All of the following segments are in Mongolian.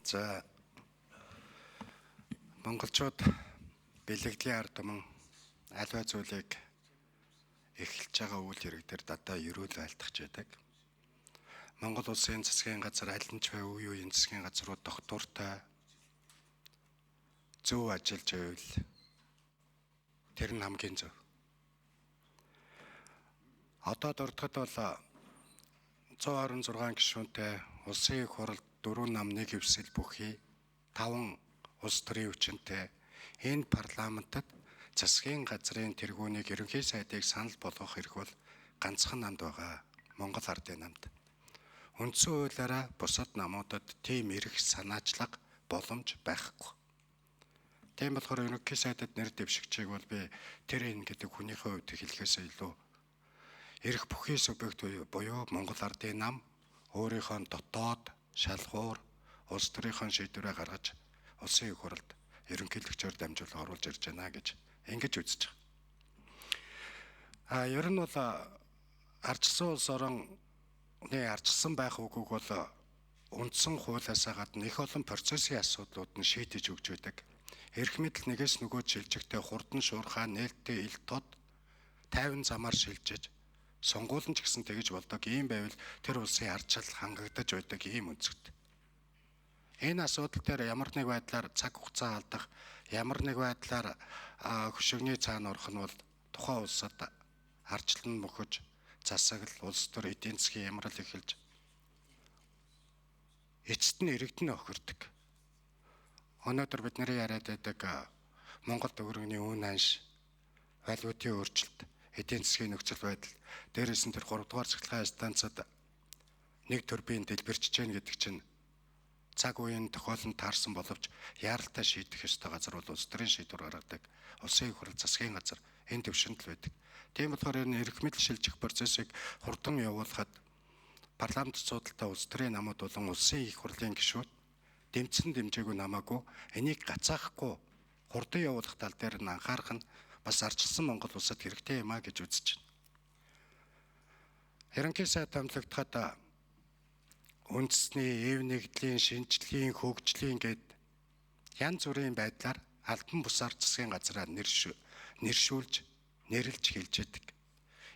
За монголчууд бэлгэдлийн ард түмэн альва зүйлийг эхэлж байгаа үйл хэрэг дээр дадаа ерөөл айлтгаж байдаг. Монгол улсын засгийн газар аль нь ч бай үе үеийн засгийн газрууд доктортой зөв ажиллаж байвал тэр нь хамгийн зөв. Одоо дурдхад бол 126 гишүүнтэй улсын их хурлд 4 нам 1 хэвсэл бүхий 5 улс төрийн хүчинтэй энэ парламентод засгийн газрын тэргүүнийг ерөнхий сайдыг санал болгох хэрэг бол ганцхан намд байгаа. Монгол Ардын намд. Үндсэн хуулиараа бусад намуудад тийм эрх санаачлага боломж байхгүй. Тийм болохоор ерөнхий сайдад нэр дэвшигчийг бол би тэр энэ гэдэг хүнийхээ хувьд хэлэхээс илүү эрх бүхий субъект буюу Монгол Ардын нам өөрийнхөө дотоод шалгуур улс төрийн шийдвэрээ гаргаж улсын их хурлд ерөнхийлөгчөөр дамжуулан оруулж ирж байна гэж ингэж үзэж байгаа. Ер нь бол ардчилсан улс орны ардчилсан байх үгүйг бол үндсэн хуулиасаа гадна их олон процессын асуудлууд нь шийдэж өгч байдаг. Эрх мэдэл нэгээс нөгөө шилжигтэй хурдан шуурхай нээлттэй ил тод тайван замаар шилжиж сонгуулийн ч гэсэн тэгж болдог. Ийм байвал тэр улсын ардчил хангагдаж байдаг ийм үнцгт. Энэ асуудал дээр ямар нэг байдлаар цаг хугацаа алдах, ямар нэг байдлаар хөшигний цаана орох нь бол тухайн улсад ардчлал нь мөхөж, засаглал, улс төр эдийн засгийн ямрал эхэлж эцэст нь иргэдэн охирдог. Өнөөдөр бид нарын яриад байдаг Монгол төгрөгийн үн ханш, валютын өөрчлөлт, эдийн засгийн нөхцөл байдал, дээрээс нь тэр 3 дугаар цахилгаан станцад нэг төрбийн дэлбэрч чинь гэдэг чинь цаг үеийн тохиолдолд таарсан боловч яаралтай шийдэх ёстой газар бол улс төрийн шийдвэр гаргадаг улсын их хурл засгийн газар энэ төвшөнд л байдаг. Тийм болохоор энэ эрх мэдэл шилжих процессыг хурдан явуулахад парламент судалтай улс төрийн намууд болон улсын их хурлын гишүүд дэмцэн дэмжээгүй намаагүй энийг гацаахгүй хурдан явуулах тал дээр нь анхаарах нь бас ардчилсан Монгол улсад хэрэгтэй юм а гэж үзэж байна. Ерөнхий сайд томилогдоход үндэсний, эв нэгдлийн, шинжилгээний, хөгжлийн гээд янз бүрийн байдлаар албан бусаар засгийн газраа нэршүүлж, нэрлж хэлж яадаг.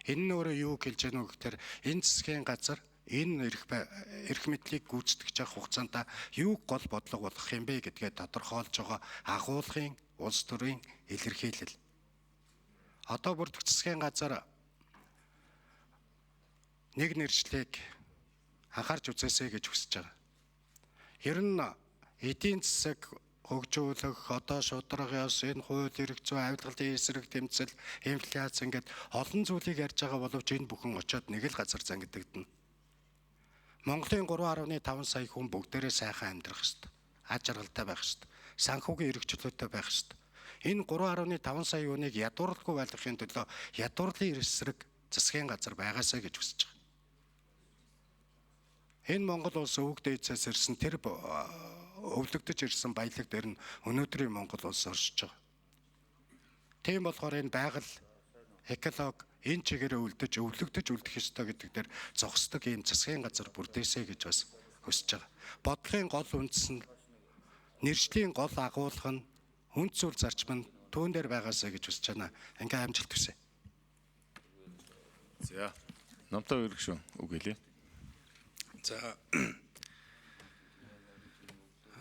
Энэ нь өөрөө юу хэлж яах вэ гэхээр энэ засгийн газар энэ эрх мэдлийг гүйцэтгэж явах хугацаанд юу гол бодлого болгох юм бэ гэдгээ тодорхойлж байгаа агуулгын улс төрийн илэрхийлэл. Одоо бүрдэх засгийн газар нэг нэршлиг анхаарч үзээсэй гэж хүсэж байгаа. Ер нь эдийн засаг хөгжүүлэх, одоо шударга яс, энэ хууль эрх зүйн авилгалын эсрэг тэмцэл, инфляц ингээд олон зүйлийг ярьж байгаа боловч энэ бүхэн очиод нэг л газар зангидагдана. Монголын 3.5 сая хүн бүгдээрээ сайхан амьдрах ёстой. Аж аргалтай байх ёстой. Санхүүгийн эрх чөлөөтэй байх ёстой. Энэ 3.5 сая хүнийг ядуурлахгүй байлгахын төлөө ядуурлын эсрэг засгийн газар байгаасай гэж хүсэж байгаа. Энэ Монгол улс өвөг дээдсээс ирсэн тэр өвлөгдөж ирсэн баялаг дээр нь өнөөдрийн Монгол улс оршиж байгаа. Тийм болохоор энэ байгаль, экологи энэ чигээрээ үлдэж өвлөгдөж үлдэх ёстой гэдэг дээр зогсдог энэ засгийн газар бүрдээсэй гэж бас хүсэж байгаа. Бодлогын гол үндэс нь, нэршлийн гол агуулга нь, үнд зүйл зарчим нь түүн дээр байгаасай гэж хүсэж байна. Ингээ амжилт хүсье. За, номтой өргөшөө үг хэлье. За